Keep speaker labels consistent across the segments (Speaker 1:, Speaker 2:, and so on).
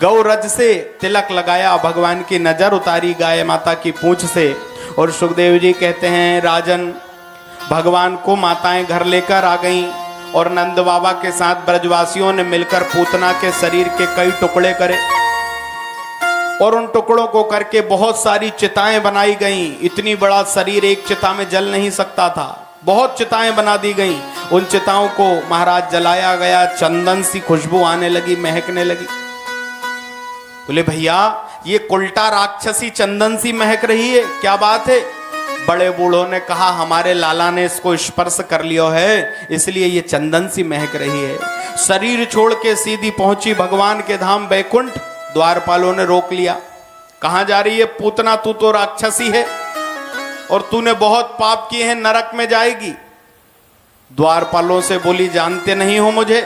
Speaker 1: गौरज से तिलक लगाया, भगवान की नजर उतारी गाय माता की पूंछ से। और सुखदेव जी कहते हैं राजन, भगवान को माताएं घर लेकर आ गईं और नंद बाबा के साथ ब्रजवासियों ने मिलकर पूतना के शरीर के कई टुकड़े करे और उन टुकड़ों को करके बहुत सारी चिताएं बनाई गईं। इतनी बड़ा शरीर एक चिता में जल नहीं सकता था, बहुत चिताएं बना दी गईं। उन चिताओं को महाराज जलाया गया, चंदन सी खुशबू आने लगी, महकने लगी। बोले भैया ये उल्टा राक्षसी चंदन सी महक रही है, क्या बात है? बड़े बूढ़ों ने कहा हमारे लाला ने इसको स्पर्श कर लिया है, इसलिए ये चंदन सी महक रही है। शरीर छोड़ के सीधी पहुंची भगवान के धाम बैकुंठ। द्वारपालों ने रोक लिया, कहां जा रही है पूतना, तू तो राक्षसी है और तूने बहुत पाप किए हैं, नरक में जाएगी। द्वारपालों से बोली जानते नहीं हो मुझे,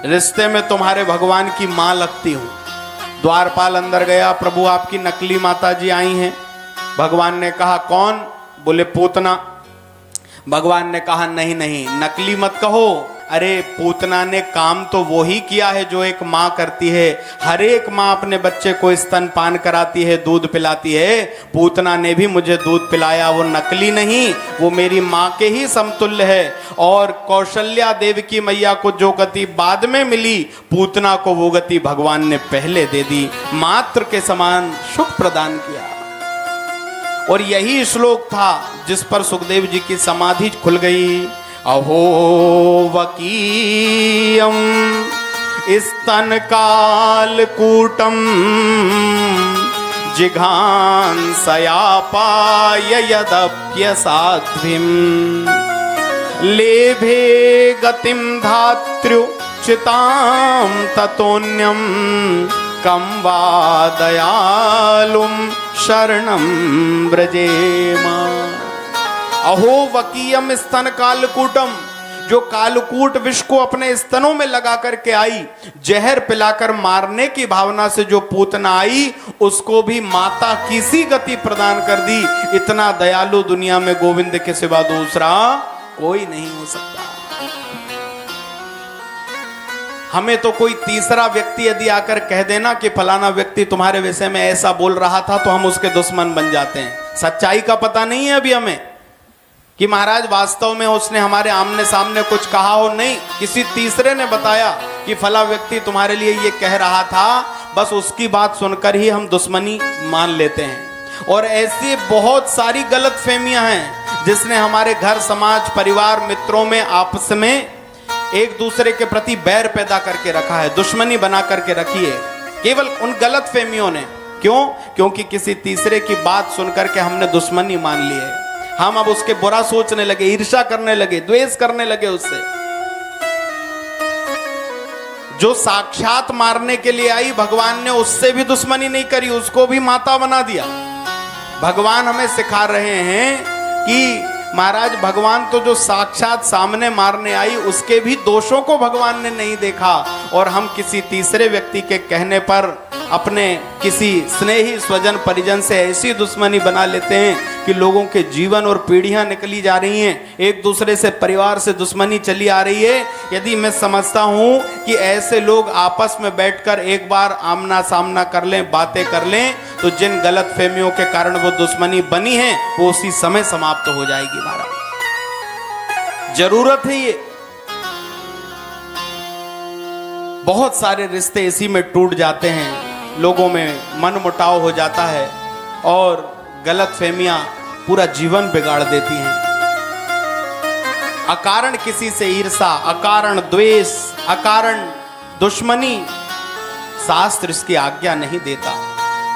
Speaker 1: रिश्ते में तुम्हारे भगवान की मां लगती हूं। द्वारपाल अंदर गया, प्रभु आपकी नकली माता जी आई हैं। भगवान ने कहा कौन? बोले पूतना। भगवान ने कहा नहीं नहीं, नकली मत कहो। अरे पूतना ने काम तो वो ही किया है जो एक माँ करती है। हर एक माँ अपने बच्चे को स्तनपान कराती है, दूध पिलाती है। पूतना ने भी मुझे दूध पिलाया, वो नकली नहीं, वो मेरी माँ के ही समतुल्य है। और कौशल्या देव की मैया को जो गति बाद में मिली, पूतना को वो गति भगवान ने पहले दे दी, मात्र के समान सुख प्रदान किया। और यही श्लोक था जिस पर सुखदेव जी की समाधि खुल गई। अहो वकीयम स्तन कालकूटम जिघांसया पाय यदप्यसाध्वीं लेभे गतिम धात्र्युचितां ततोन्यम कं वा दयालुं शरणं व्रजेमा। अहो वकीयम स्तन कालकूटम, जो कालकूट विष को अपने स्तनों में लगा करके आई, जहर पिलाकर मारने की भावना से जो पूतना आई, उसको भी माता की सी गति प्रदान कर दी। इतना दयालु दुनिया में गोविंद के सिवा दूसरा कोई नहीं हो सकता। हमें तो कोई तीसरा व्यक्ति यदि आकर कह देना कि फलाना व्यक्ति तुम्हारे विषय में ऐसा बोल रहा था, तो हम उसके दुश्मन बन जाते हैं। सच्चाई का पता नहीं है अभी हमें कि महाराज वास्तव में उसने हमारे आमने सामने कुछ कहा हो, नहीं, किसी तीसरे ने बताया कि फला व्यक्ति तुम्हारे लिए ये कह रहा था, बस उसकी बात सुनकर ही हम दुश्मनी मान लेते हैं। और ऐसी बहुत सारी गलतफहमियां हैं जिसने हमारे घर, समाज, परिवार, मित्रों में आपस में एक दूसरे के प्रति बैर पैदा करके रखा है, दुश्मनी बना करके रखी है, केवल उन गलतफहमियों ने। क्यों? क्योंकि किसी तीसरे की बात सुनकर के हमने दुश्मनी मान ली है। हम अब उसके बुरा सोचने लगे, ईर्ष्या करने लगे, द्वेष करने लगे उससे। जो साक्षात मारने के लिए आई, भगवान ने उससे भी दुश्मनी नहीं करी, उसको भी माता बना दिया। भगवान हमें सिखा रहे हैं कि महाराज भगवान तो जो साक्षात सामने मारने आई, उसके भी दोषों को भगवान ने नहीं देखा। और हम किसी तीसरे व्यक्ति के कहने पर अपने किसी स्नेही स्वजन परिजन से ऐसी दुश्मनी बना लेते हैं कि लोगों के जीवन और पीढ़ियां निकली जा रही हैं, एक दूसरे से, परिवार से दुश्मनी चली आ रही है। यदि मैं समझता हूं कि ऐसे लोग आपस में बैठकर एक बार आमना सामना कर लें, बातें कर लें, तो जिन गलत फहमियों के कारण वो दुश्मनी बनी है, वो उसी समय समाप्त हो जाएगी। महाराज जरूरत है ये। बहुत सारे रिश्ते इसी में टूट जाते हैं, लोगों में मन मुटाव हो जाता है और गलतफहमियां पूरा जीवन बिगाड़ देती हैं। अकारण किसी से ईर्षा, अकारण द्वेष, अकारण दुश्मनी, शास्त्र इसकी आज्ञा नहीं देता।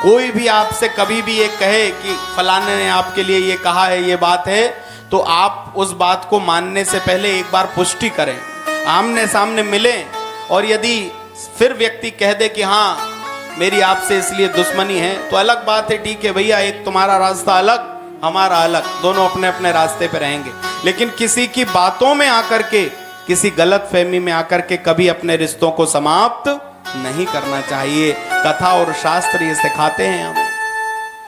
Speaker 1: कोई भी आपसे कभी भी ये कहे कि फलाने ने आपके लिए ये कहा है, ये बात है, तो आप उस बात को मानने से पहले एक बार पुष्टि करें, आमने सामने मिलें। और यदि फिर व्यक्ति कह दे कि हाँ मेरी आपसे इसलिए दुश्मनी है, तो अलग बात है, ठीक है भैया, एक तुम्हारा रास्ता अलग, हमारा अलग, दोनों अपने अपने रास्ते पे रहेंगे। लेकिन किसी की बातों में आकर के, किसी गलत फहमी में आकर के कभी अपने रिश्तों को समाप्त नहीं करना चाहिए। कथा और शास्त्र ये सिखाते हैं हमें।